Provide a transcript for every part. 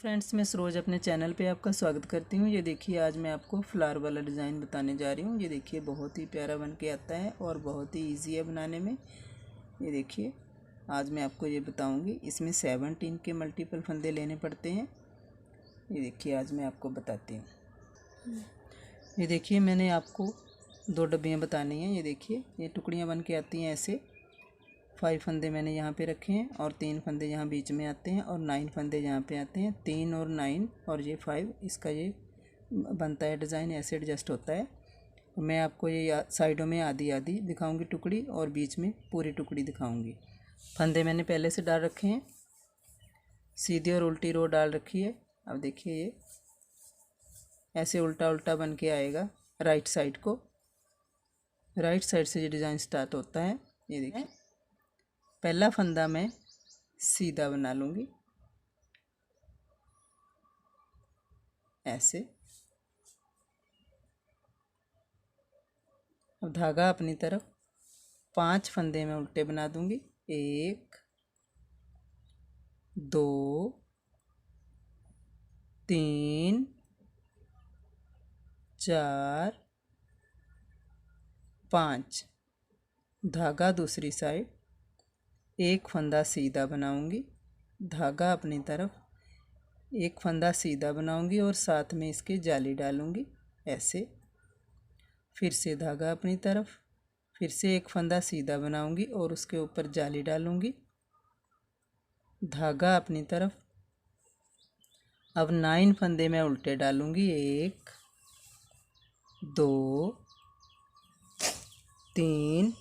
Friends, मैं सरोज अपने channel पे आपका स्वागत करती हूँ। ये देखिए, आज मैं आपको फ्लावर वाला डिज़ाइन बताने जा रही हूँ। ये देखिए, बहुत ही प्यारा बन के आता है और बहुत ही इजी है बनाने में। ये देखिए, आज मैं आपको ये बताऊँगी। इसमें 17 के मल्टीपल फंदे लेने पड़ते हैं। ये देखिए, आज मैं आपको बताती हूँ। ये देखिए, मैंने आपको 2 डब्बियाँ बतानी हैं। ये देखिए, ये टुकड़ियाँ बन के आती हैं ऐसे। 5 फंदे मैंने यहाँ पे रखे हैं और 3 फंदे यहाँ बीच में आते हैं और 9 फंदे यहाँ पे आते हैं। 3 और 9 और ये 5, इसका ये बनता है डिज़ाइन, ऐसे एडजस्ट होता है। मैं आपको ये साइडों में आधी आधी दिखाऊंगी टुकड़ी और बीच में पूरी टुकड़ी दिखाऊंगी। फंदे मैंने पहले से डाल रखे हैं, सीधी और उल्टी रो डाल रखी है। अब देखिए, ये ऐसे उल्टा उल्टा बन के आएगा राइट साइड को। राइट साइड से ये डिज़ाइन स्टार्ट होता है। ये देखिए, पहला फंदा मैं सीधा बना लूँगी ऐसे। अब धागा अपनी तरफ 5 फंदे में उल्टे बना दूँगी। 1 2 3 4 5। धागा दूसरी साइड, एक फंदा सीधा बनाऊंगी, धागा अपनी तरफ, एक फंदा सीधा बनाऊंगी और साथ में इसके जाली डालूंगी ऐसे। फिर से धागा अपनी तरफ, फिर से एक फंदा सीधा बनाऊंगी और उसके ऊपर जाली डालूंगी, धागा अपनी तरफ। अब 9 फंदे मैं उल्टे डालूंगी। 1 2 3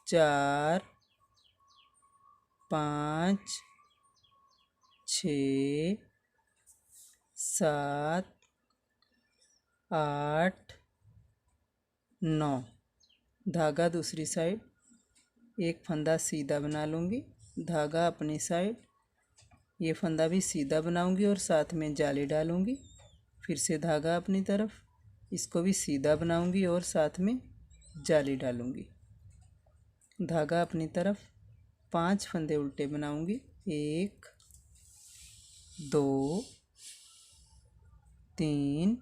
4 5 6 7 8 9। धागा दूसरी साइड, एक फंदा सीधा बना लूँगी, धागा अपनी साइड, ये फंदा भी सीधा बनाऊँगी और साथ में जाली डालूँगी। फिर से धागा अपनी तरफ, इसको भी सीधा बनाऊँगी और साथ में जाली डालूँगी, धागा अपनी तरफ। 5 फंदे उल्टे बनाऊँगी। 1 2 3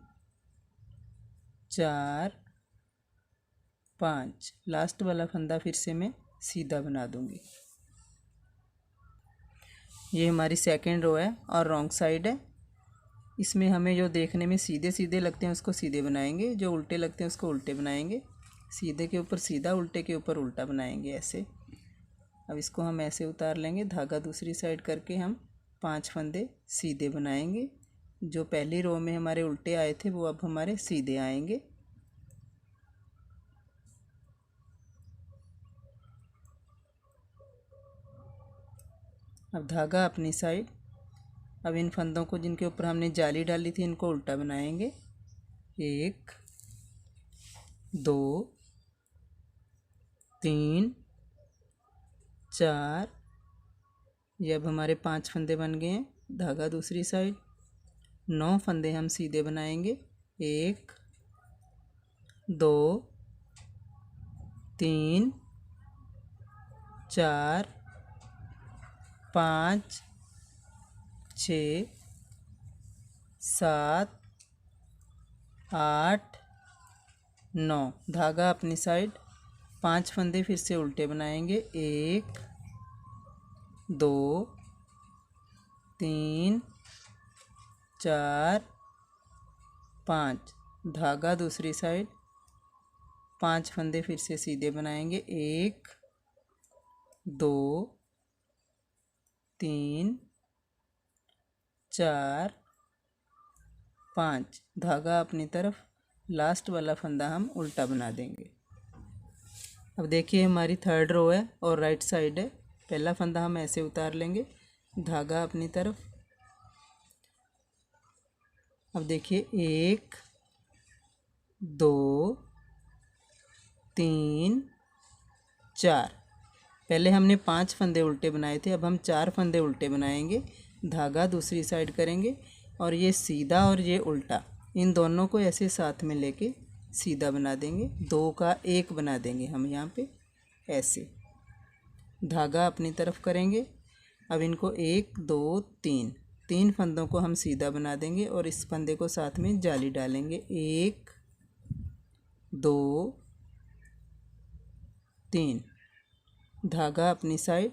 4 5। लास्ट वाला फंदा फिर से मैं सीधा बना दूँगी। ये हमारी सेकंड रो है और रॉन्ग साइड है। इसमें हमें जो देखने में सीधे सीधे लगते हैं उसको सीधे बनाएंगे, जो उल्टे लगते हैं उसको उल्टे बनाएंगे। सीधे के ऊपर सीधा, उल्टे के ऊपर उल्टा बनाएंगे ऐसे। अब इसको हम ऐसे उतार लेंगे, धागा दूसरी साइड करके हम 5 फंदे सीधे बनाएंगे। जो पहली रो में हमारे उल्टे आए थे वो अब हमारे सीधे आएंगे। अब धागा अपनी साइड। अब इन फंदों को जिनके ऊपर हमने जाली डाली थी इनको उल्टा बनाएंगे। 1 2 3 4। ये अब हमारे 5 फंदे बन गए हैं। धागा दूसरी साइड, 9 फंदे हम सीधे बनाएंगे। 1 2 3 4 5 6 7 8 9। धागा अपनी साइड, 5 फंदे फिर से उल्टे बनाएंगे। 1 2 3 4 5। धागा दूसरी साइड, 5 फंदे फिर से सीधे बनाएंगे। 1 2 3 4 5। धागा अपनी तरफ, लास्ट वाला फंदा हम उल्टा बना देंगे। अब देखिए, हमारी थर्ड रो है और राइट साइड है। पहला फंदा हम ऐसे उतार लेंगे, धागा अपनी तरफ। अब देखिए, 1 2 3 4। पहले हमने 5 फंदे उल्टे बनाए थे, अब हम 4 फंदे उल्टे बनाएंगे, धागा दूसरी साइड करेंगे और ये सीधा और ये उल्टा, इन दोनों को ऐसे साथ में लेके सीधा बना देंगे। 2 का 1 बना देंगे हम यहाँ पे ऐसे। धागा अपनी तरफ करेंगे, अब इनको 1 2 3 फंदों को हम सीधा बना देंगे और इस फंदे को साथ में जाली डालेंगे। 1 2 3, धागा अपनी साइड।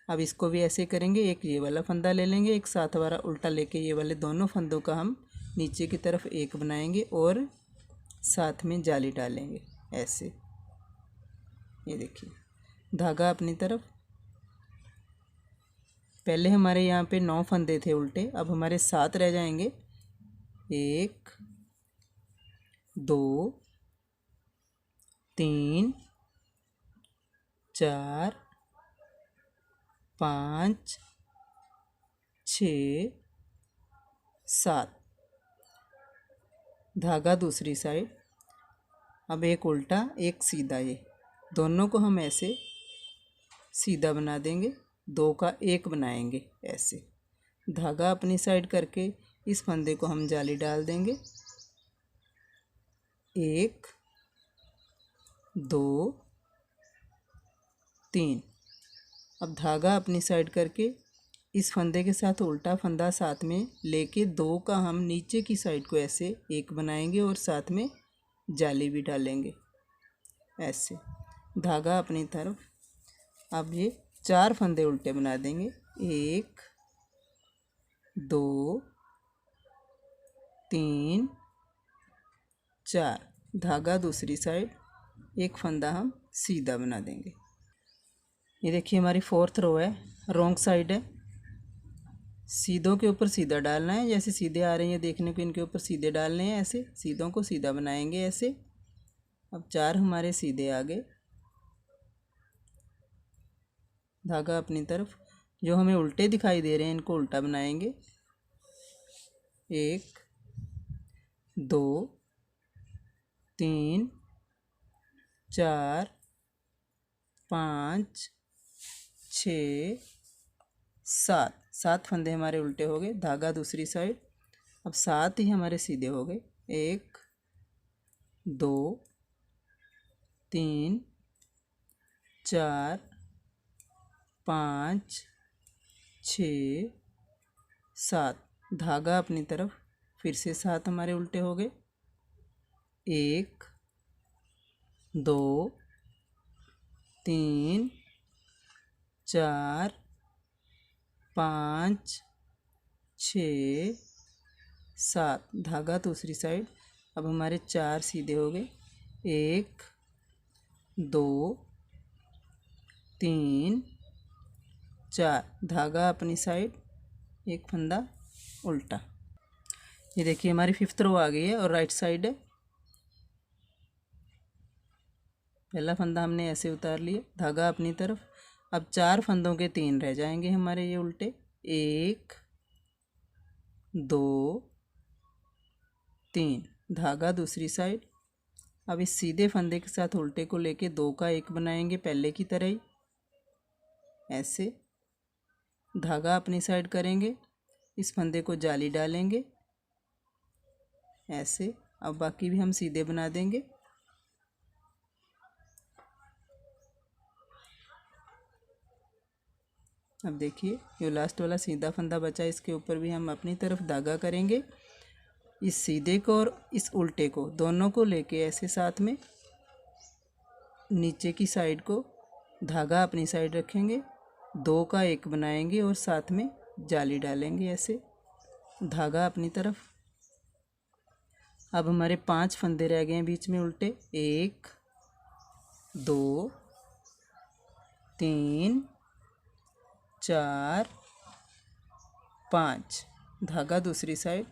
अब इसको भी ऐसे करेंगे, एक ये वाला फंदा ले लेंगे, एक साथ वाला उल्टा लेके ये वाले दोनों फंदों का हम नीचे की तरफ एक बनाएंगे और साथ में जाली डालेंगे ऐसे। ये देखिए धागा अपनी तरफ। पहले हमारे यहाँ पे 9 फंदे थे उल्टे, अब हमारे 7 रह जाएंगे। 1 2 3 4 5 6 7, धागा दूसरी साइड। अब एक उल्टा एक सीधा, ये दोनों को हम ऐसे सीधा बना देंगे, 2 का 1 बनाएंगे ऐसे। धागा अपनी साइड करके इस फंदे को हम जाली डाल देंगे। 1 2 3। अब धागा अपनी साइड करके इस फंदे के साथ उल्टा फंदा साथ में लेके 2 का हम नीचे की साइड को ऐसे एक बनाएंगे और साथ में जाली भी डालेंगे ऐसे। धागा अपनी तरफ। अब ये 4 फंदे उल्टे बना देंगे। 1 2 3 4, धागा दूसरी साइड, एक फंदा हम सीधा बना देंगे। ये देखिए हमारी 4th रो है, रॉन्ग साइड है। सीधों के ऊपर सीधा डालना है, जैसे सीधे आ रहे हैं देखने को इनके ऊपर सीधे डालने हैं ऐसे। सीधों को सीधा बनाएंगे ऐसे। अब 4 हमारे सीधे आ गए। धागा अपनी तरफ। जो हमें उल्टे दिखाई दे रहे हैं इनको उल्टा बनाएंगे। 1 2 3 4 5 6 7, 7 फंदे हमारे उल्टे हो गए। धागा दूसरी साइड। अब 7 ही हमारे सीधे हो गए। 1 2 3 4 5 6 7, धागा अपनी तरफ। फिर से 7 हमारे उल्टे हो गए। 1 2 3 4 5 6 7, धागा दूसरी साइड। अब हमारे 4 सीधे हो गए। 1 2 3 4, धागा अपनी साइड, एक फंदा उल्टा। ये देखिए हमारी 5th रो आ गई है और राइट साइड है। पहला फंदा हमने ऐसे उतार लिया, धागा अपनी तरफ। अब 4 फंदों के 3 रह जाएंगे हमारे ये उल्टे। 1 2 3, धागा दूसरी साइड। अब इस सीधे फंदे के साथ उल्टे को लेके 2 का 1 बनाएंगे पहले की तरह ही ऐसे। धागा अपनी साइड करेंगे, इस फंदे को जाली डालेंगे ऐसे। अब बाकी भी हम सीधे बना देंगे। अब देखिए ये लास्ट वाला सीधा फंदा बचा, इसके ऊपर भी हम अपनी तरफ धागा करेंगे। इस सीधे को और इस उल्टे को दोनों को लेके ऐसे साथ में नीचे की साइड को धागा अपनी साइड रखेंगे, 2 का 1 बनाएंगे और साथ में जाली डालेंगे ऐसे। धागा अपनी तरफ। अब हमारे 5 फंदे रह गए हैं बीच में उल्टे। 1 2 3 4 5, धागा दूसरी साइड।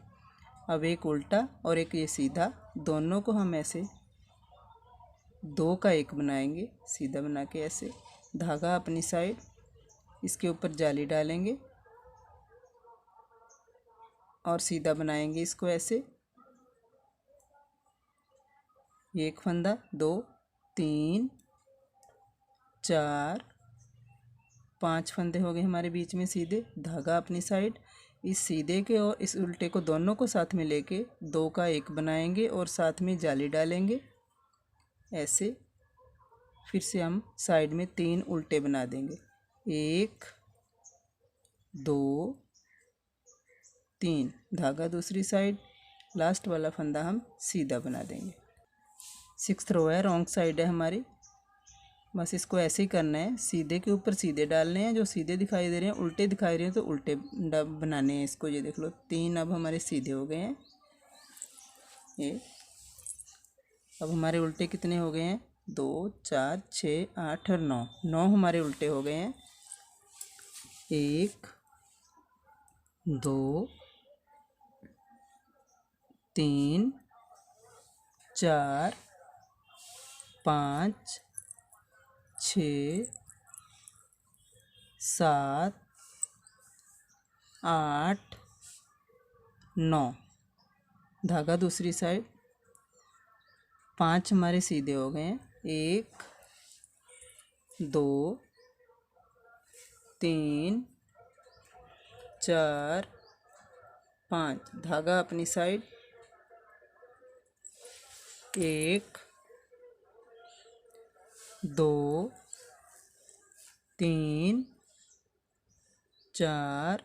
अब एक उल्टा और एक ये सीधा, दोनों को हम ऐसे 2 का 1 बनाएंगे सीधा बना के ऐसे। धागा अपनी साइड, इसके ऊपर जाली डालेंगे और सीधा बनाएंगे इसको ऐसे। एक फंदा, 2 3 4 5 फंदे हो गए हमारे बीच में सीधे। धागा अपनी साइड, इस सीधे के और इस उल्टे को दोनों को साथ में लेके 2 का 1 बनाएंगे और साथ में जाली डालेंगे ऐसे। फिर से हम साइड में 3 उल्टे बना देंगे। 1 2 3, धागा दूसरी साइड, लास्ट वाला फंदा हम सीधा बना देंगे। 6th रो है, रॉन्ग साइड है हमारी। बस इसको ऐसे ही करना है, सीधे के ऊपर सीधे डालने हैं, जो सीधे दिखाई दे रहे हैं उल्टे दिखाई दे रहे हैं तो उल्टे बनाने हैं इसको। ये देख लो 3 अब हमारे सीधे हो गए हैं। ये अब हमारे उल्टे कितने हो गए हैं? 2 4 6 8 और 9, 9 हमारे उल्टे हो गए हैं। 1 2 3 4 5 6 7 8 9, धागा दूसरी साइड। 5 हमारे सीधे हो गए हैं। 1 2 3 4 5, धागा अपनी साइड। 1 2 3 4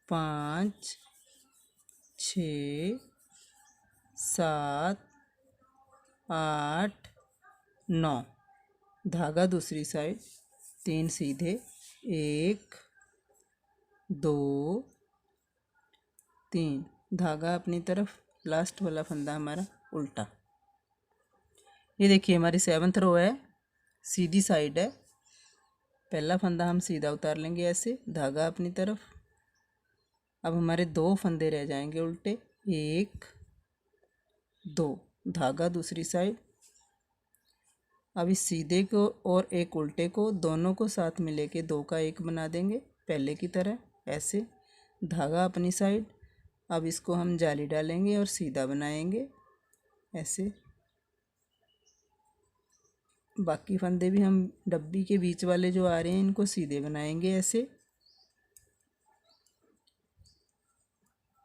5 6 7 8 9, धागा दूसरी साइड। 3 सीधे। 1 2 3, धागा अपनी तरफ, लास्ट वाला फंदा हमारा उल्टा। ये देखिए हमारी 7th रो है, सीधी साइड है। पहला फंदा हम सीधा उतार लेंगे ऐसे, धागा अपनी तरफ। अब हमारे 2 फंदे रह जाएंगे उल्टे। 1 2, धागा दूसरी साइड। अब इस सीधे को और एक उल्टे को दोनों को साथ में लेके 2 का 1 बना देंगे पहले की तरह ऐसे, धागा अपनी साइड। अब इसको हम जाली डालेंगे और सीधा बनाएंगे ऐसे। बाकी फंदे भी हम डब्बी के बीच वाले जो आ रहे हैं इनको सीधे बनाएंगे ऐसे।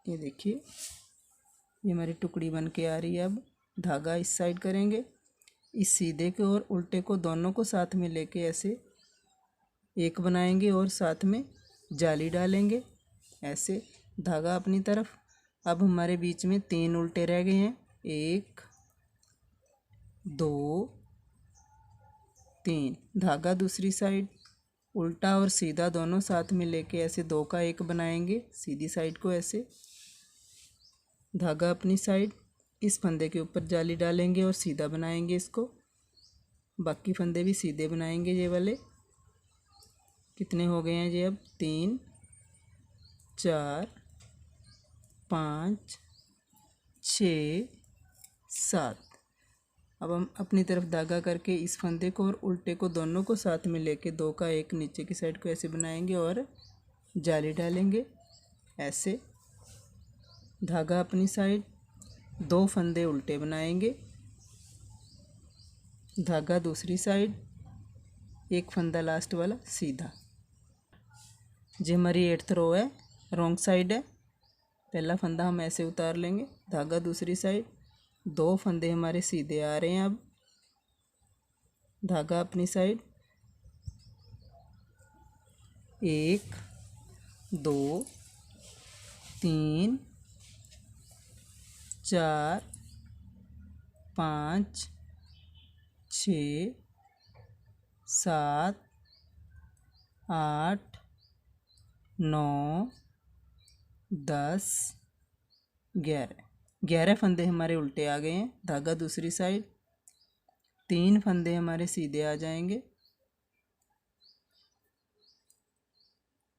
ये देखिए ये हमारी टुकड़ी बन के आ रही है। अब धागा इस साइड करेंगे, इस सीधे के और उल्टे को दोनों को साथ में लेके ऐसे एक बनाएंगे और साथ में जाली डालेंगे ऐसे, धागा अपनी तरफ। अब हमारे बीच में 3 उल्टे रह गए हैं। 1 2 3, धागा दूसरी साइड। उल्टा और सीधा दोनों साथ में लेके ऐसे 2 का 1 बनाएंगे सीधी साइड को ऐसे, धागा अपनी साइड। इस फंदे के ऊपर जाली डालेंगे और सीधा बनाएंगे इसको। बाकी फंदे भी सीधे बनाएंगे ये वाले। कितने हो गए हैं ये? अब 3 4 5 6 7। अब हम अपनी तरफ धागा करके इस फंदे को और उल्टे को दोनों को साथ में लेके 2 का 1 नीचे की साइड को ऐसे बनाएंगे और जाली डालेंगे ऐसे, धागा अपनी साइड। 2 फंदे उल्टे बनाएंगे, धागा दूसरी साइड, एक फंदा लास्ट वाला सीधा। जी हमारी 8th रो है, रॉन्ग साइड है। पहला फंदा हम ऐसे उतार लेंगे, धागा दूसरी साइड। 2 फंदे हमारे सीधे आ रहे हैं। अब धागा अपनी साइड। 1 2 3 4 5 6 7 8 9 10 11, 11 फंदे हमारे उल्टे आ गए हैं, धागा दूसरी साइड। 3 फंदे हमारे सीधे आ जाएंगे,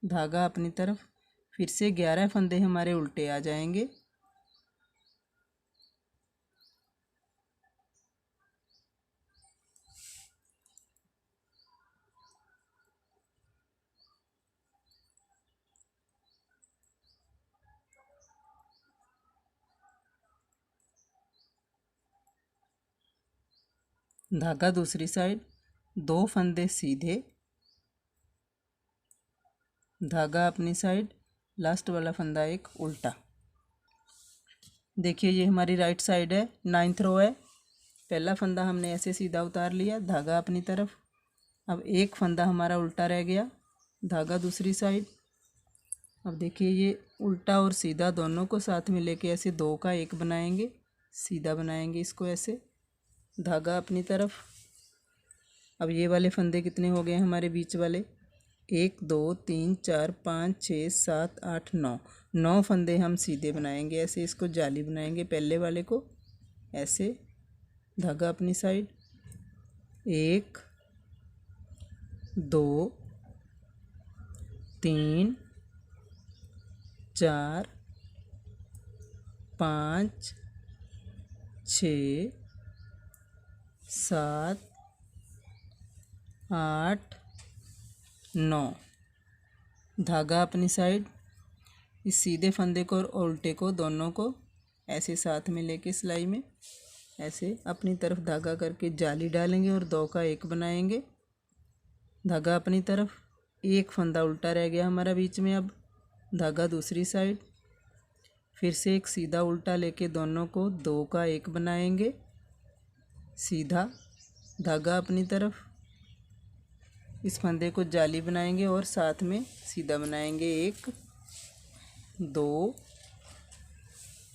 धागा अपनी तरफ। फिर से 11 फंदे हमारे उल्टे आ जाएंगे, धागा दूसरी साइड। 2 फंदे सीधे, धागा अपनी साइड, लास्ट वाला फंदा एक उल्टा। देखिए ये हमारी राइट साइड है, 9th रो है। पहला फंदा हमने ऐसे सीधा उतार लिया, धागा अपनी तरफ। अब एक फंदा हमारा उल्टा रह गया, धागा दूसरी साइड। अब देखिए ये उल्टा और सीधा दोनों को साथ में लेके ऐसे दो का एक बनाएंगे, सीधा बनाएंगे इसको ऐसे, धागा अपनी तरफ। अब ये वाले फंदे कितने हो गए हमारे बीच वाले, 1 2 3 4 5 6 7 8 9, 9 फंदे हम सीधे बनाएंगे ऐसे, इसको जाली बनाएंगे पहले वाले को ऐसे, धागा अपनी साइड, 1 2 3 4 5 6 7 8 9, धागा अपनी साइड। इस सीधे फंदे को और उल्टे को दोनों को ऐसे साथ में लेके सिलाई में ऐसे अपनी तरफ धागा करके जाली डालेंगे और 2 का 1 बनाएंगे, धागा अपनी तरफ। एक फंदा उल्टा रह गया हमारा बीच में, अब धागा दूसरी साइड, फिर से एक सीधा उल्टा लेके दोनों को 2 का 1 बनाएंगे, सीधा, धागा अपनी तरफ। इस फंदे को जाली बनाएंगे और साथ में सीधा बनाएंगे, 1 2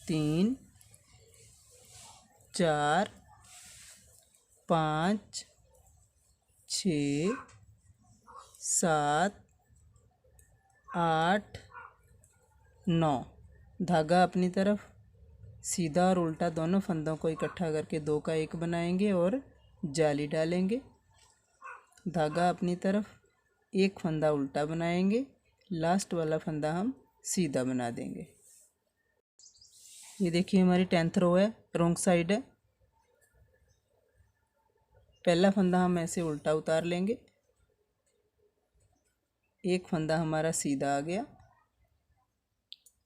3 4 5 6 7 8 9, धागा अपनी तरफ, सीधा और उल्टा दोनों फंदों को इकट्ठा करके 2 का 1 बनाएंगे और जाली डालेंगे, धागा अपनी तरफ, एक फंदा उल्टा बनाएंगे, लास्ट वाला फंदा हम सीधा बना देंगे। ये देखिए हमारी 10th रो है, रॉन्ग साइड है। पहला फंदा हम ऐसे उल्टा उतार लेंगे, एक फंदा हमारा सीधा आ गया,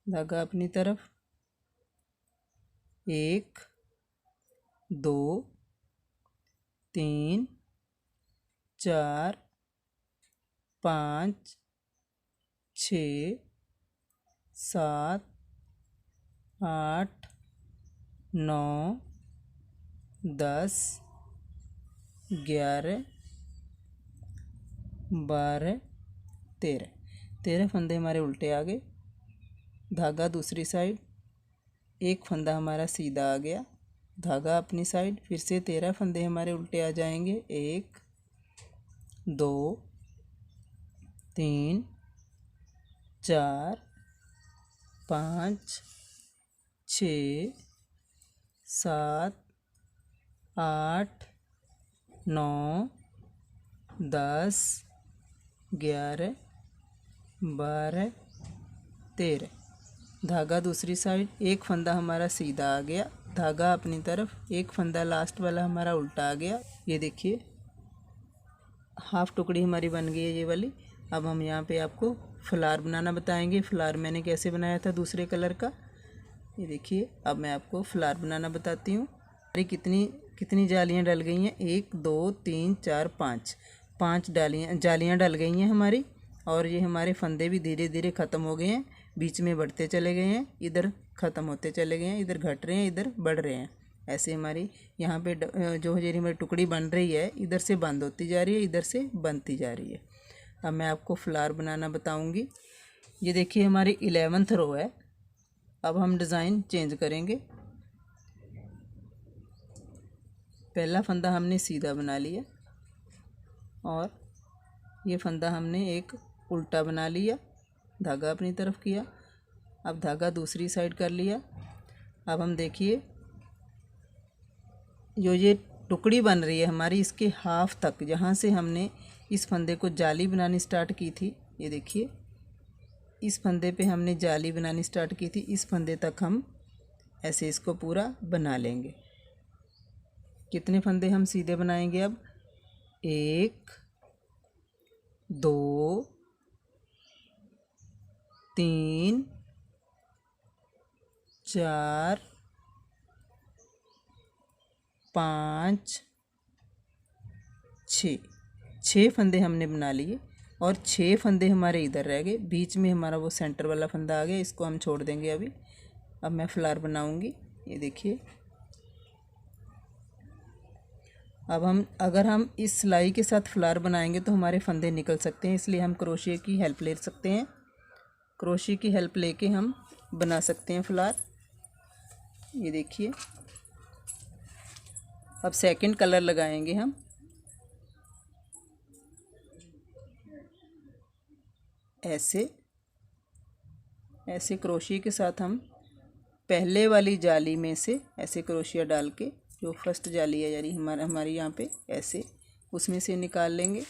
धागा अपनी तरफ, 1 2 3 4 5 6 7 8 9 10 11 12 13, 13 फंदे हमारे उल्टे आ गए, धागा दूसरी साइड, एक फंदा हमारा सीधा आ गया, धागा अपनी साइड, फिर से 13 फंदे हमारे उल्टे आ जाएंगे, 1 2 3 4 5 6 7 8 9 10 11 12 13, धागा दूसरी साइड, एक फंदा हमारा सीधा आ गया, धागा अपनी तरफ, एक फंदा लास्ट वाला हमारा उल्टा आ गया। ये देखिए हाफ टुकड़ी हमारी बन गई है ये वाली। अब हम यहाँ पे आपको फ्लावर बनाना बताएंगे। फ्लावर मैंने कैसे बनाया था दूसरे कलर का, ये देखिए। अब मैं आपको फ्लावर बनाना बताती हूँ। अरे कितनी जालियाँ डल गई हैं, 1 2 3 4 5 जालियाँ डल गई हैं हमारी। और ये हमारे फंदे भी धीरे धीरे ख़त्म हो गए हैं, बीच में बढ़ते चले गए हैं, इधर ख़त्म होते चले गए हैं, इधर घट रहे हैं, इधर बढ़ रहे हैं। ऐसे हमारी यहाँ पे जो हमारी टुकड़ी बन रही है, इधर से बंद होती जा रही है, इधर से बनती जा रही है। अब मैं आपको फ्लावर बनाना बताऊँगी। ये देखिए हमारी 11th रो है। अब हम डिज़ाइन चेंज करेंगे। पहला फंदा हमने सीधा बना लिया और ये फंदा हमने एक उल्टा बना लिया, धागा अपनी तरफ किया। अब धागा दूसरी साइड कर लिया। अब हम देखिए जो ये टुकड़ी बन रही है हमारी, इसके हाफ तक जहाँ से हमने इस फंदे को जाली बनानी स्टार्ट की थी, ये देखिए इस फंदे पे हमने जाली बनानी स्टार्ट की थी, इस फंदे तक हम ऐसे इसको पूरा बना लेंगे। कितने फंदे हम सीधे बनाएंगे अब, 1 2 3 4 5 6 फंदे हमने बना लिए और 6 फंदे हमारे इधर रह गए। बीच में हमारा वो सेंटर वाला फंदा आ गया, इसको हम छोड़ देंगे अभी। अब मैं फ्लावर बनाऊंगी, ये देखिए। अब अगर हम इस सिलाई के साथ फ्लावर बनाएंगे तो हमारे फंदे निकल सकते हैं, इसलिए हम क्रोशिया की हेल्प ले सकते हैं। क्रोशे की हेल्प लेके हम बना सकते हैं फ्लावर। ये देखिए, अब सेकंड कलर लगाएंगे हम। ऐसे ऐसे क्रोशिया के साथ हम पहले वाली जाली में से ऐसे क्रोशिया डाल के, जो फर्स्ट जाली है यानी हमारी यहाँ पे, ऐसे उसमें से निकाल लेंगे।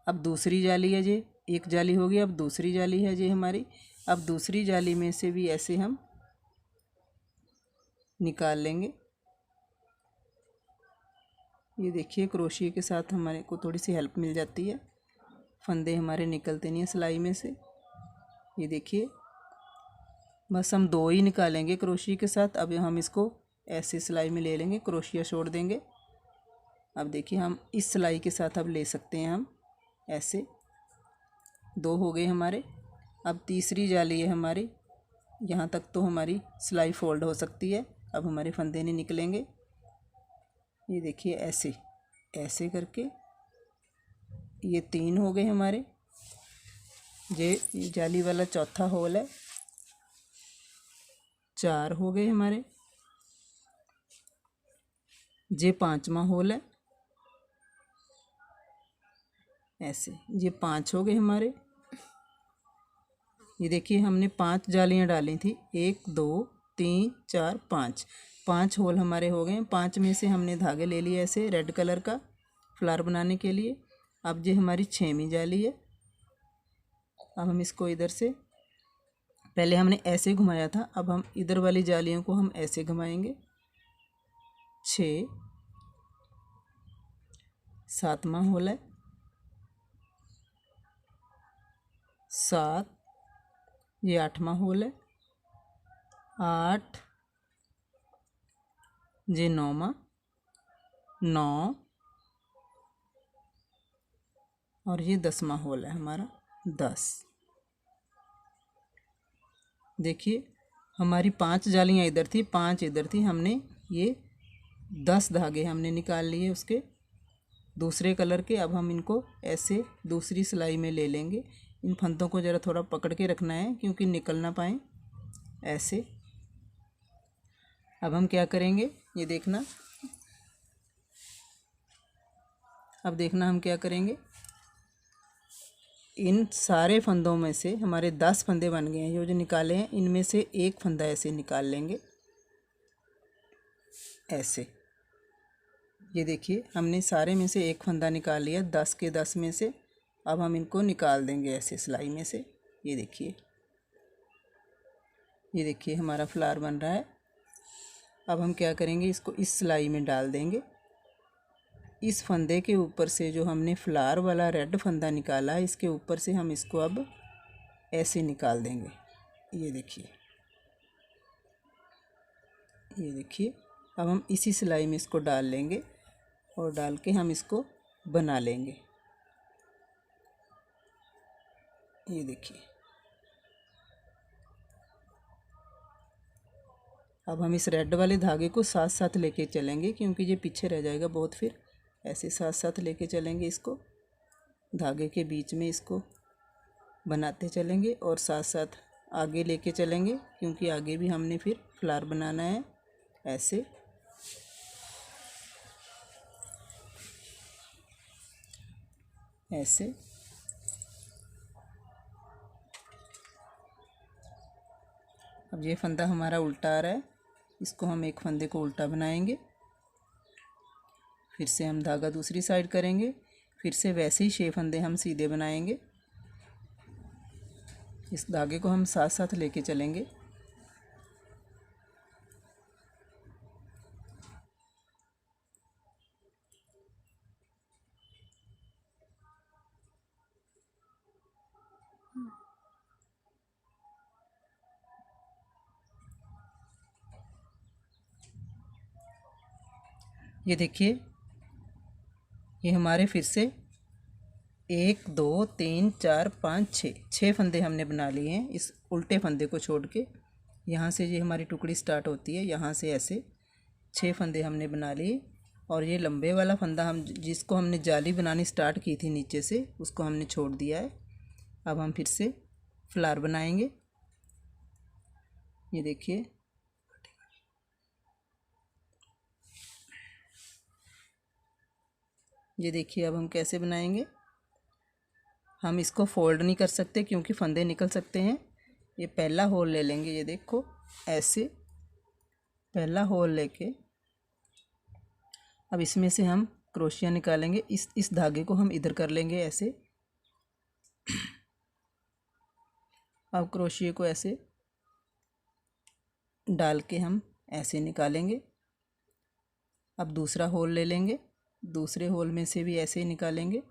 अब दूसरी जाली है जी, एक जाली होगी, अब दूसरी जाली है जी हमारी। अब दूसरी जाली में से भी ऐसे हम निकाल लेंगे। ये देखिए, क्रोशिया के साथ हमारे को थोड़ी सी हेल्प मिल जाती है, फंदे हमारे निकलते नहीं हैं सिलाई में से। ये देखिए, बस हम 2 ही निकालेंगे क्रोशिया के साथ। अब हम इसको ऐसे सिलाई में ले लेंगे, क्रोशिया छोड़ देंगे। अब देखिए, हम इस सिलाई के साथ अब ले सकते हैं हम ऐसे। 2 हो गए हमारे। अब तीसरी जाली है हमारी, यहाँ तक तो हमारी सिलाई फोल्ड हो सकती है। अब हमारे फंदे नहीं निकलेंगे। ये देखिए, ऐसे ऐसे करके ये 3 हो गए हमारे। ये जाली वाला चौथा होल है। 4 हो गए हमारे। ये 5वां होल है। ऐसे ये 5 हो गए हमारे। ये देखिए, हमने 5 जालियां डाली थी, 1 2 3 4 5। 5 होल हमारे हो गए। 5 में से हमने धागे ले लिए ऐसे रेड कलर का फ्लावर बनाने के लिए। अब ये हमारी 6वीं जाली है। अब हम इसको इधर से, पहले हमने ऐसे घुमाया था, अब हम इधर वाली जालियों को हम ऐसे घुमाएंगे। 6, 7वां होल है। 7, ये 8वां होल है। 8, ये 9वां, 9 और ये 10वां होल है हमारा, 10। देखिए, हमारी 5 जालियाँ इधर थी, 5 इधर थी। हमने ये 10 धागे हमने निकाल लिए उसके दूसरे कलर के। अब हम इनको ऐसे दूसरी सिलाई में ले लेंगे। इन फंदों को ज़रा थोड़ा पकड़ के रखना है क्योंकि निकल ना पाए ऐसे। अब हम क्या करेंगे, ये देखना, अब देखना हम क्या करेंगे। इन सारे फंदों में से हमारे 10 फंदे बन गए हैं, जो निकाले हैं। इनमें से एक फंदा ऐसे निकाल लेंगे, ऐसे। ये देखिए, हमने सारे में से एक फंदा निकाल लिया, 10 के 10 में से। अब हम इनको निकाल देंगे ऐसे सिलाई में से। ये देखिए, ये देखिए, हमारा फ्लावर बन रहा है। अब हम क्या करेंगे, इसको इस सिलाई में डाल देंगे। इस फंदे के ऊपर से जो हमने फ्लावर वाला रेड फंदा निकाला है, इसके ऊपर से हम इसको अब ऐसे निकाल देंगे। ये देखिए, ये देखिए, अब हम इसी सिलाई में इसको डाल लेंगे और डाल के हम इसको बना लेंगे। ये देखिए, अब हम इस रेड वाले धागे को साथ साथ लेके चलेंगे क्योंकि ये पीछे रह जाएगा बहुत। फिर ऐसे साथ साथ लेके चलेंगे, इसको धागे के बीच में इसको बनाते चलेंगे और साथ साथ आगे लेके चलेंगे क्योंकि आगे भी हमने फिर फ्लावर बनाना है ऐसे। ऐसे अब ये फंदा हमारा उल्टा आ रहा है, इसको हम एक फंदे को उल्टा बनाएंगे। फिर से हम धागा दूसरी साइड करेंगे, फिर से वैसे ही 6 फंदे हम सीधे बनाएंगे। इस धागे को हम साथ साथ लेके चलेंगे। ये देखिए, ये हमारे फिर से 1 2 3 4 5 6 फंदे हमने बना लिए हैं इस उल्टे फंदे को छोड़ के। यहाँ से ये हमारी टुकड़ी स्टार्ट होती है, यहाँ से ऐसे 6 फंदे हमने बना लिए। और ये लंबे वाला फंदा हम जिसको हमने जाली बनानी स्टार्ट की थी नीचे से, उसको हमने छोड़ दिया है। अब हम फिर से फ्लावर बनाएंगे। ये देखिए, ये देखिए अब हम कैसे बनाएंगे। हम इसको फोल्ड नहीं कर सकते क्योंकि फंदे निकल सकते हैं। ये पहला होल ले लेंगे, ये देखो ऐसे पहला होल लेके अब इसमें से हम क्रोशिया निकालेंगे। इस धागे को हम इधर कर लेंगे ऐसे। अब क्रोशिया को ऐसे डाल के हम ऐसे निकालेंगे। अब दूसरा होल ले लेंगे, दूसरे होल में से भी ऐसे ही निकालेंगे।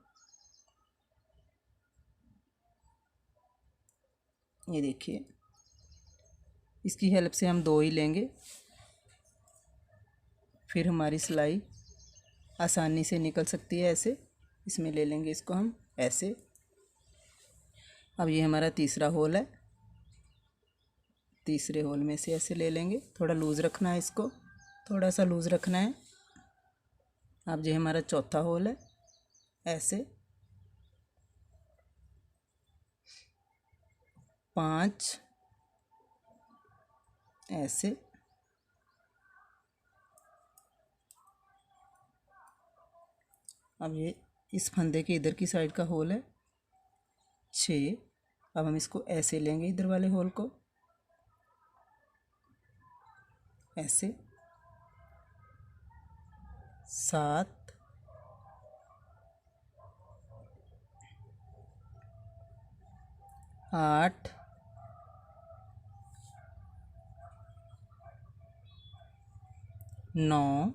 ये देखिए, इसकी हेल्प से हम 2 ही लेंगे, फिर हमारी सिलाई आसानी से निकल सकती है। ऐसे इसमें ले लेंगे इसको हम ऐसे। अब ये हमारा तीसरा होल है, तीसरे होल में से ऐसे ले लेंगे। थोड़ा लूज़ रखना है इसको, थोड़ा सा लूज़ रखना है। अब ये हमारा चौथा होल है, ऐसे 5 ऐसे। अब ये इस फंदे के इधर की साइड का होल है 6। अब हम इसको ऐसे लेंगे, इधर वाले होल को ऐसे 7 8 9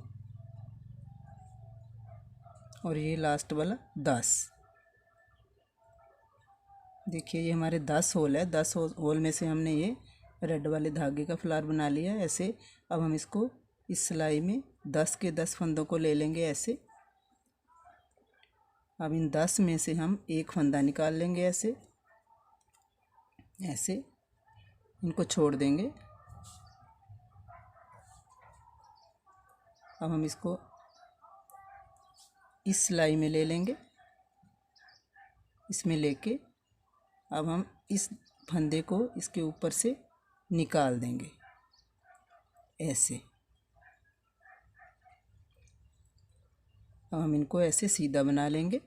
और ये लास्ट वाला 10। देखिए ये हमारे 10 होल है। 10 होल में से हमने ये रेड वाले धागे का फ्लावर बना लिया ऐसे। अब हम इसको इस सिलाई में 10 के 10 फंदों को ले लेंगे ऐसे। अब इन 10 में से हम एक फंदा निकाल लेंगे ऐसे ऐसे, इनको छोड़ देंगे। अब हम इसको इस सिलाई में ले लेंगे, इसमें लेके अब हम इस फंदे को इसके ऊपर से निकाल देंगे ऐसे। अब हम इनको ऐसे सीधा बना लेंगे।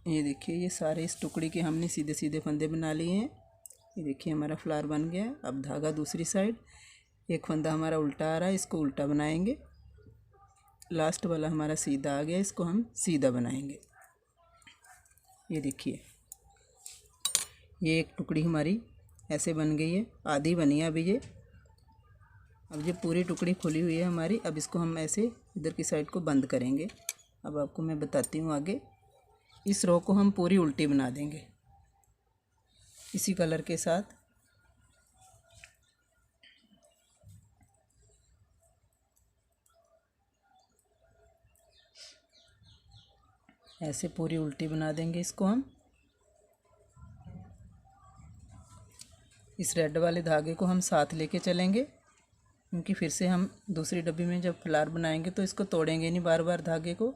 ये देखिए, ये सारे इस टुकड़ी के हमने सीधे सीधे फंदे बना लिए हैं। ये देखिए हमारा फ्लावर बन गया। अब धागा दूसरी साइड, एक फंदा हमारा उल्टा आ रहा है, इसको उल्टा बनाएंगे। लास्ट वाला हमारा सीधा आ गया, इसको हम सीधा बनाएंगे। ये देखिए, ये एक टुकड़ी हमारी ऐसे बन गई है, आधी बनी है अभी ये। अब ये पूरी टुकड़ी खुली हुई है हमारी। अब इसको हम ऐसे इधर की साइड को बंद करेंगे। अब आपको मैं बताती हूँ आगे। इस रो को हम पूरी उल्टी बना देंगे इसी कलर के साथ। ऐसे पूरी उल्टी बना देंगे इसको हम। इस रेड वाले धागे को हम साथ लेके चलेंगे क्योंकि फिर से हम दूसरी डब्बी में जब फ्लावर बनाएंगे तो इसको तोड़ेंगे नहीं बार बार धागे को।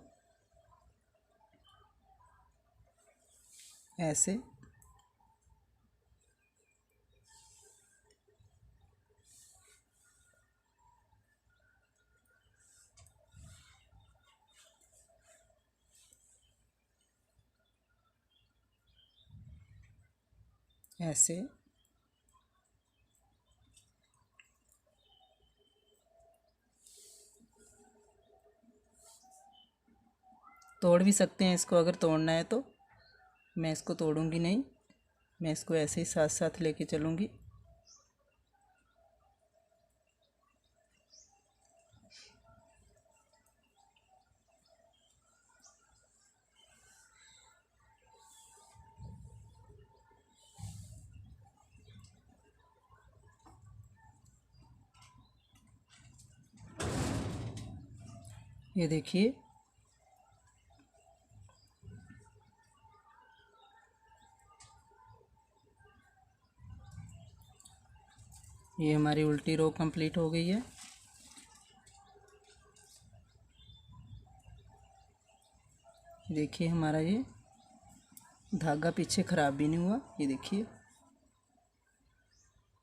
ऐसे ऐसे तोड़ भी सकते हैं इसको अगर तोड़ना है तो। मैं इसको तोड़ूंगी नहीं, मैं इसको ऐसे ही साथ साथ लेके चलूंगी। ये देखिए, ये हमारी उल्टी रो कंप्लीट हो गई है। देखिए हमारा ये धागा पीछे ख़राब भी नहीं हुआ, ये देखिए।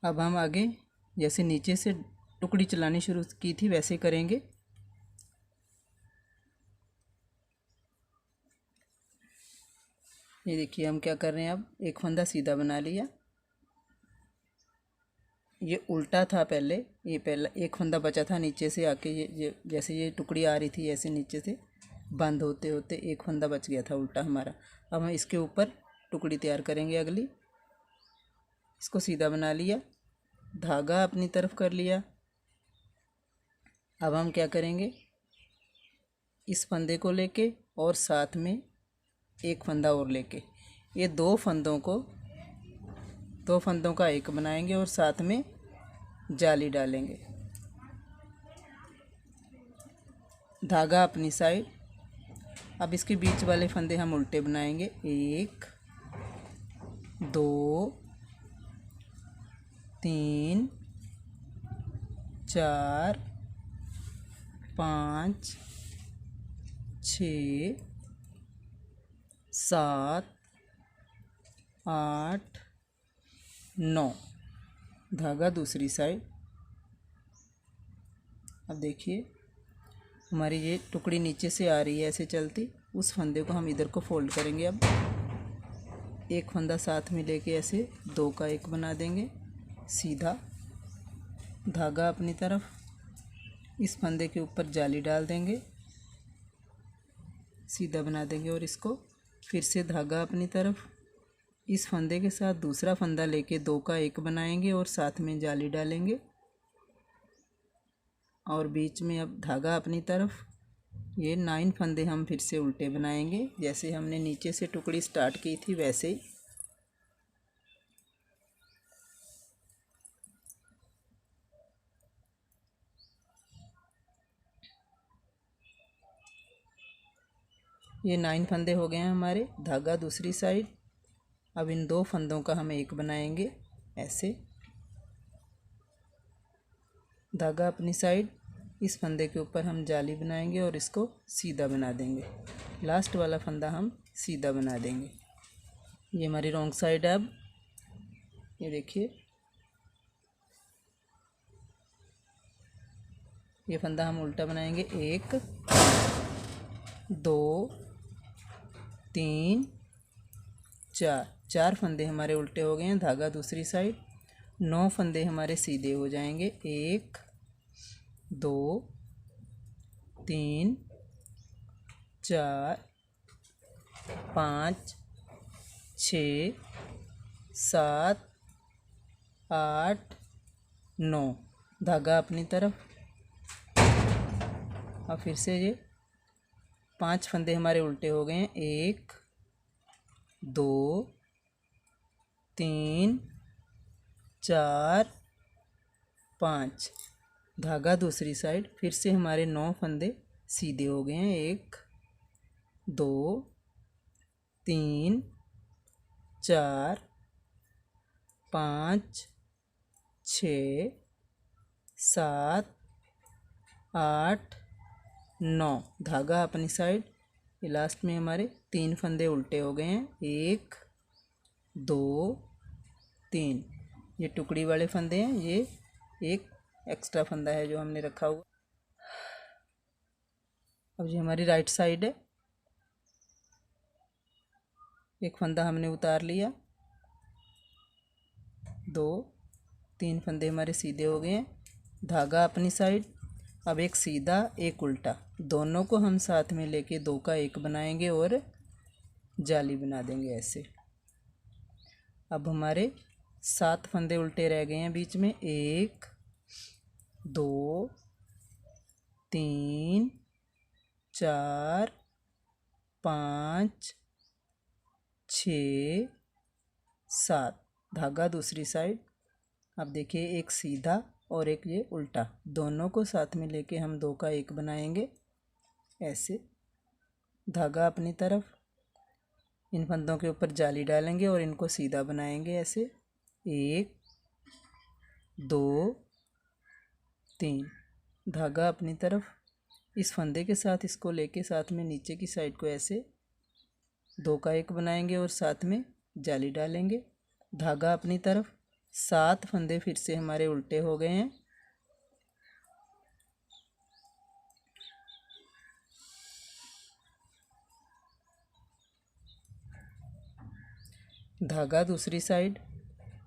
अब हम आगे जैसे नीचे से टुकड़ी चलानी शुरू की थी वैसे करेंगे। ये देखिए हम क्या कर रहे हैं, अब एक फंदा सीधा बना लिया। ये उल्टा था पहले, ये पहला एक फंदा बचा था नीचे से आके, ये जैसे ये टुकड़ी आ रही थी ऐसे नीचे से बंद होते होते एक फंदा बच गया था उल्टा हमारा। अब हम इसके ऊपर टुकड़ी तैयार करेंगे अगली। इसको सीधा बना लिया, धागा अपनी तरफ कर लिया। अब हम क्या करेंगे, इस फंदे को लेके और साथ में एक फंदा और लेके ये दो फंदों का एक बनाएंगे और साथ में जाली डालेंगे। धागा अपनी साइड। अब इसके बीच वाले फंदे हम उल्टे बनाएंगे। 1 2 3 4 5 6 7 8 9। धागा दूसरी साइड। अब देखिए हमारी ये टुकड़ी नीचे से आ रही है ऐसे चलती, उस फंदे को हम इधर को फोल्ड करेंगे। अब एक फंदा साथ में लेके ऐसे दो का एक बना देंगे सीधा, धागा अपनी तरफ। इस फंदे के ऊपर जाली डाल देंगे, सीधा बना देंगे और इसको फिर से धागा अपनी तरफ। इस फंदे के साथ दूसरा फंदा लेके दो का एक बनाएंगे और साथ में जाली डालेंगे और बीच में अब धागा अपनी तरफ। ये 9 फंदे हम फिर से उल्टे बनाएंगे, जैसे हमने नीचे से टुकड़ी स्टार्ट की थी वैसे ही। ये 9 फंदे हो गए हैं हमारे, धागा दूसरी साइड। अब इन दो फंदों का हम एक बनाएंगे ऐसे, धागा अपनी साइड। इस फंदे के ऊपर हम जाली बनाएंगे और इसको सीधा बना देंगे। लास्ट वाला फंदा हम सीधा बना देंगे। ये हमारी रॉन्ग साइड है। अब ये देखिए ये फंदा हम उल्टा बनाएंगे। 1 2 3 4। 4 फंदे हमारे उल्टे हो गए हैं, धागा दूसरी साइड। 9 फंदे हमारे सीधे हो जाएंगे। 1 2 3 4 5 6 7 8 9। धागा अपनी तरफ। अब फिर से ये 5 फंदे हमारे उल्टे हो गए हैं। 1 2 3 4 5। धागा दूसरी साइड। फिर से हमारे 9 फंदे सीधे हो गए हैं। 1 2 3 4 5 6 7 8 9। धागा अपनी साइड। ये लास्ट में हमारे 3 फंदे उल्टे हो गए हैं। 1 2 3। ये टुकड़ी वाले फंदे हैं, ये एक एक्स्ट्रा फंदा है जो हमने रखा हुआ। अब ये हमारी राइट साइड है। एक फंदा हमने उतार लिया, 2 3 फंदे हमारे सीधे हो गए हैं, धागा अपनी साइड। अब एक सीधा एक उल्टा, दोनों को हम साथ में लेके दो का एक बनाएंगे और जाली बना देंगे ऐसे। अब हमारे 7 फंदे उल्टे रह गए हैं बीच में। 1 2 3 4 5 6 7। धागा दूसरी साइड। अब देखिए एक सीधा और एक ये उल्टा, दोनों को साथ में लेके हम दो का एक बनाएंगे ऐसे, धागा अपनी तरफ। इन फंदों के ऊपर जाली डालेंगे और इनको सीधा बनाएंगे ऐसे। 1 2 3, धागा अपनी तरफ, इस फंदे के साथ इसको लेके साथ में नीचे की साइड को ऐसे 2 का 1 बनाएंगे और साथ में जाली डालेंगे। धागा अपनी तरफ, 7 फंदे फिर से हमारे उल्टे हो गए हैं। धागा दूसरी साइड,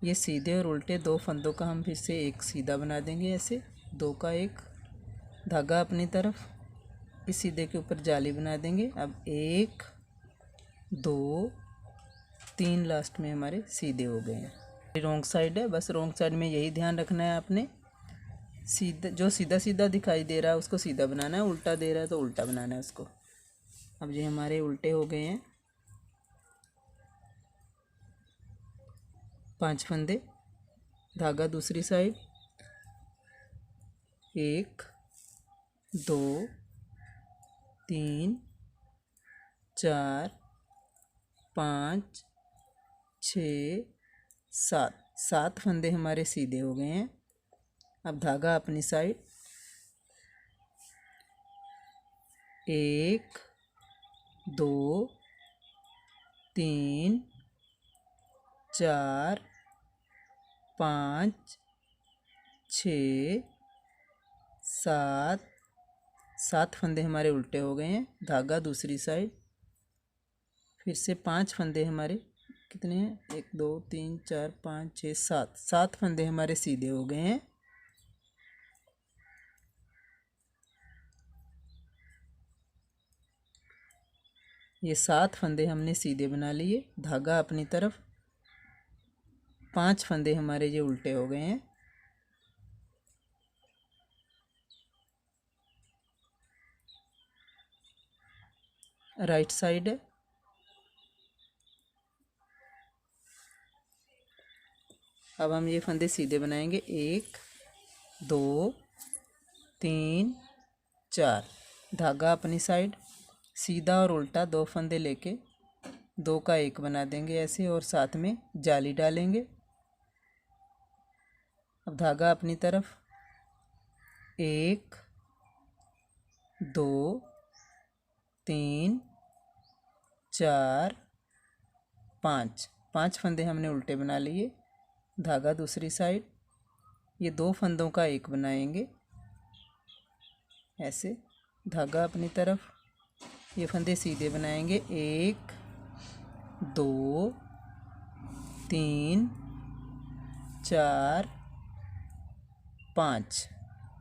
ये सीधे और उल्टे 2 फंदों का हम फिर से एक सीधा बना देंगे ऐसे 2 का 1। धागा अपनी तरफ, इस सीधे के ऊपर जाली बना देंगे। अब 1 2 3 लास्ट में हमारे सीधे हो गए हैं। रॉन्ग साइड है, बस रॉन्ग साइड में यही ध्यान रखना है आपने। सीधा जो सीधा सीधा दिखाई दे रहा है उसको सीधा बनाना है, उल्टा दे रहा है तो उल्टा बनाना है उसको। अब ये हमारे उल्टे हो गए हैं। 5 फंदे, धागा दूसरी साइड, 1 2 3 4 5 6 7, 7 फंदे हमारे सीधे हो गए हैं। अब धागा अपनी साइड, 1 2 3 4 5 6 7, 7 फंदे हमारे उल्टे हो गए हैं। धागा दूसरी साइड, फिर से 5 फंदे हमारे कितने हैं, 1 2 3 4 5 6 7, 7 फंदे हमारे सीधे हो गए हैं। ये 7 फंदे हमने सीधे बना लिए। धागा अपनी तरफ, 5 फंदे हमारे ये उल्टे हो गए हैं। राइट साइड है, अब हम ये फंदे सीधे बनाएंगे। 1 2 3 4, धागा अपनी साइड, सीधा और उल्टा 2 फंदे लेके 2 का 1 बना देंगे ऐसे और साथ में जाली डालेंगे। अब धागा अपनी तरफ, 1 2 3 4 5, 5 फंदे हमने उल्टे बना लिए। धागा दूसरी साइड, ये 2 फंदों का 1 बनाएंगे ऐसे। धागा अपनी तरफ, ये फंदे सीधे बनाएंगे। 1 2 3 4 5,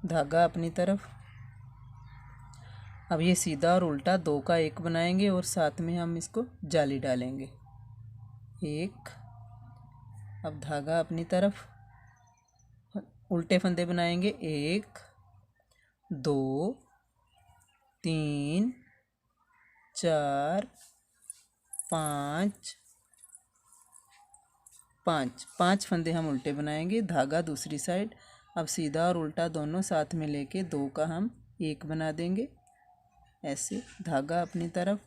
धागा अपनी तरफ। अब ये सीधा और उल्टा 2 का 1 बनाएंगे और साथ में हम इसको जाली डालेंगे। 1, अब धागा अपनी तरफ, उल्टे फंदे बनाएंगे। 1 2 3 4 5 5, 5 फंदे हम उल्टे बनाएंगे। धागा दूसरी साइड, अब सीधा और उल्टा दोनों साथ में लेके 2 का हम 1 बना देंगे ऐसे। धागा अपनी तरफ,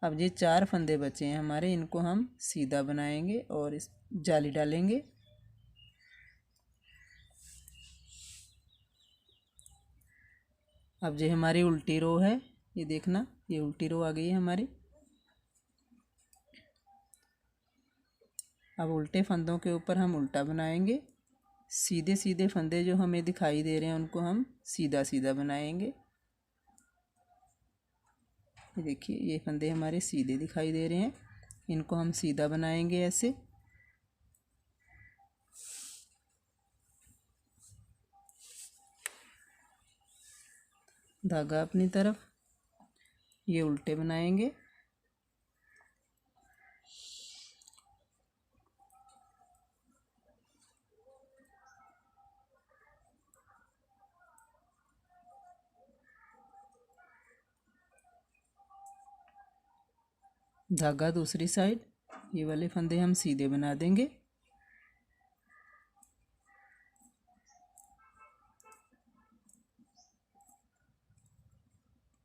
अब ये 4 फंदे बचे हैं हमारे, इनको हम सीधा बनाएंगे और इस जाली डालेंगे। अब ये हमारी उल्टी रो है, ये देखना, ये उल्टी रो आ गई है हमारी। अब उल्टे फंदों के ऊपर हम उल्टा बनाएंगे। सीधे सीधे फंदे जो हमें दिखाई दे रहे हैं उनको हम सीधा सीधा बनाएंगे। ये देखिए, ये फंदे हमारे सीधे दिखाई दे रहे हैं, इनको हम सीधा बनाएंगे ऐसे। धागा अपनी तरफ, ये उल्टे बनाएंगे। धागा दूसरी साइड, ये वाले फंदे हम सीधे बना देंगे।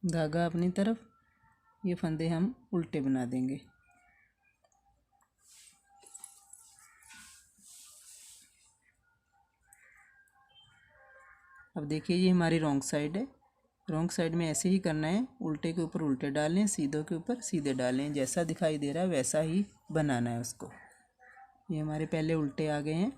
धागा अपनी तरफ, ये फंदे हम उल्टे बना देंगे। अब देखिए ये हमारी रॉन्ग साइड है। रॉन्ग साइड में ऐसे ही करना है, उल्टे के ऊपर उल्टे डालें, सीधों के ऊपर सीधे डालें, जैसा दिखाई दे रहा है वैसा ही बनाना है उसको। ये हमारे पहले उल्टे आ गए हैं।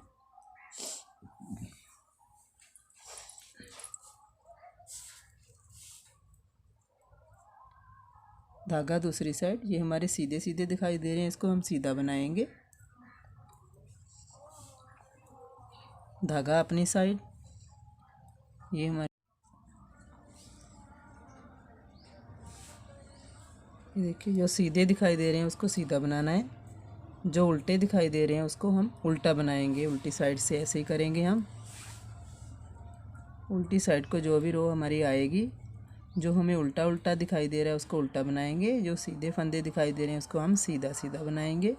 धागा दूसरी साइड, ये हमारे सीधे सीधे दिखाई दे रहे हैं, इसको हम सीधा बनाएंगे। धागा अपनी साइड, ये हमारे देखिए जो सीधे दिखाई दे रहे हैं उसको सीधा बनाना है, जो उल्टे दिखाई दे रहे हैं उसको हम उल्टा बनाएंगे। उल्टी साइड से ऐसे ही करेंगे हम। उल्टी साइड को जो भी रो हमारी आएगी, जो हमें उल्टा उल्टा दिखाई दे रहा है उसको उल्टा बनाएंगे, जो सीधे फंदे दिखाई दे रहे हैं उसको हम सीधा सीधा बनाएंगे।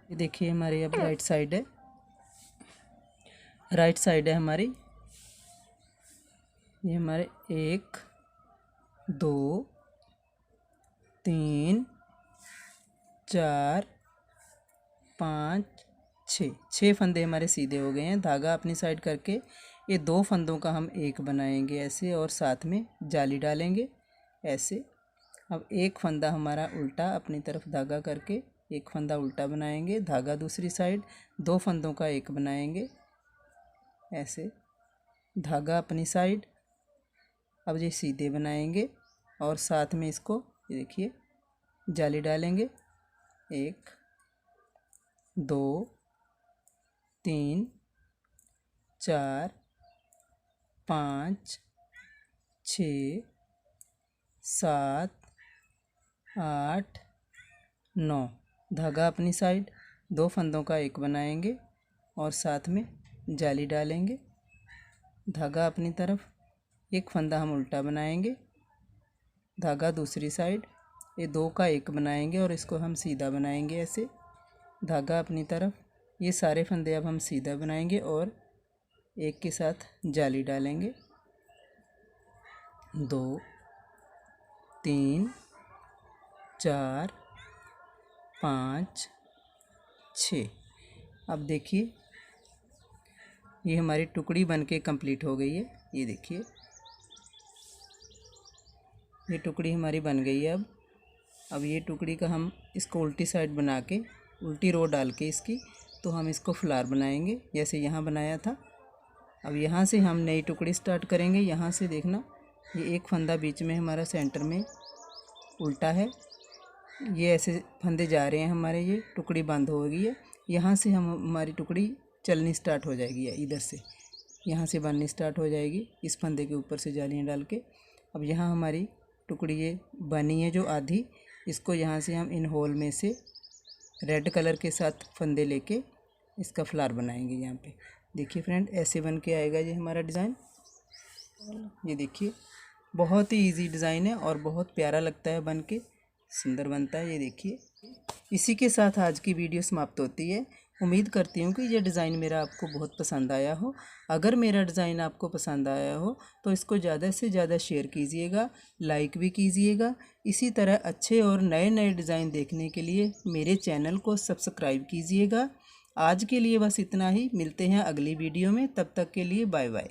ये देखिए हमारी अब राइट साइड है, राइट साइड है हमारी। ये हमारे 1 2 3 4 5 6 फंदे हमारे सीधे हो गए हैं। धागा अपनी साइड करके ये 2 फंदों का हम एक बनाएंगे ऐसे, और साथ में जाली डालेंगे ऐसे। अब एक फंदा हमारा उल्टा अपनी तरफ धागा करके एक फंदा उल्टा बनाएंगे, धागा दूसरी साइड, 2 फंदों का एक बनाएंगे ऐसे, धागा अपनी साइड। अब ये सीधे बनाएंगे और साथ में इसको ये देखिए जाली डालेंगे। 1 2 3 4 5 6 7 8 9, धागा अपनी साइड, 2 फंदों का एक बनाएंगे और साथ में जाली डालेंगे, धागा अपनी तरफ, एक फंदा हम उल्टा बनाएंगे, धागा दूसरी साइड, ये 2 का एक बनाएंगे और इसको हम सीधा बनाएंगे ऐसे, धागा अपनी तरफ। ये सारे फंदे अब हम सीधा बनाएंगे और एक के साथ जाली डालेंगे। 2 3 4 5 6। अब देखिए ये हमारी टुकड़ी बनके कंप्लीट हो गई है। ये देखिए ये टुकड़ी हमारी बन गई है। अब ये टुकड़ी का हम इसको उल्टी साइड बना के, उल्टी रो डाल के इसकी, तो हम इसको फ्लावर बनाएंगे जैसे यहाँ बनाया था। अब यहाँ से हम नई टुकड़ी स्टार्ट करेंगे। यहाँ से देखना ये एक फंदा बीच में हमारा सेंटर में उल्टा है, ये ऐसे फंदे जा रहे हैं हमारे, ये टुकड़ी बंद हो गई है। यहाँ से हम हमारी टुकड़ी चलनी स्टार्ट हो जाएगी, इधर से यहाँ से बननी स्टार्ट हो जाएगी इस फंदे के ऊपर से जालियाँ डाल के। अब यहाँ हमारी टुकड़ी ये बनी है जो आधी, इसको यहाँ से हम इन होल में से रेड कलर के साथ फंदे लेके इसका फ्लावर बनाएंगे। यहाँ पे देखिए फ्रेंड ऐसे बन के आएगा ये हमारा डिज़ाइन। ये देखिए बहुत ही इजी डिज़ाइन है और बहुत प्यारा लगता है, बन के सुंदर बनता है। ये देखिए इसी के साथ आज की वीडियो समाप्त होती है। उम्मीद करती हूँ कि ये डिज़ाइन मेरा आपको बहुत पसंद आया हो। अगर मेरा डिज़ाइन आपको पसंद आया हो तो इसको ज़्यादा से ज़्यादा शेयर कीजिएगा, लाइक भी कीजिएगा। इसी तरह अच्छे और नए नए डिज़ाइन देखने के लिए मेरे चैनल को सब्सक्राइब कीजिएगा। आज के लिए बस इतना ही, मिलते हैं अगली वीडियो में, तब तक के लिए बाय बाय।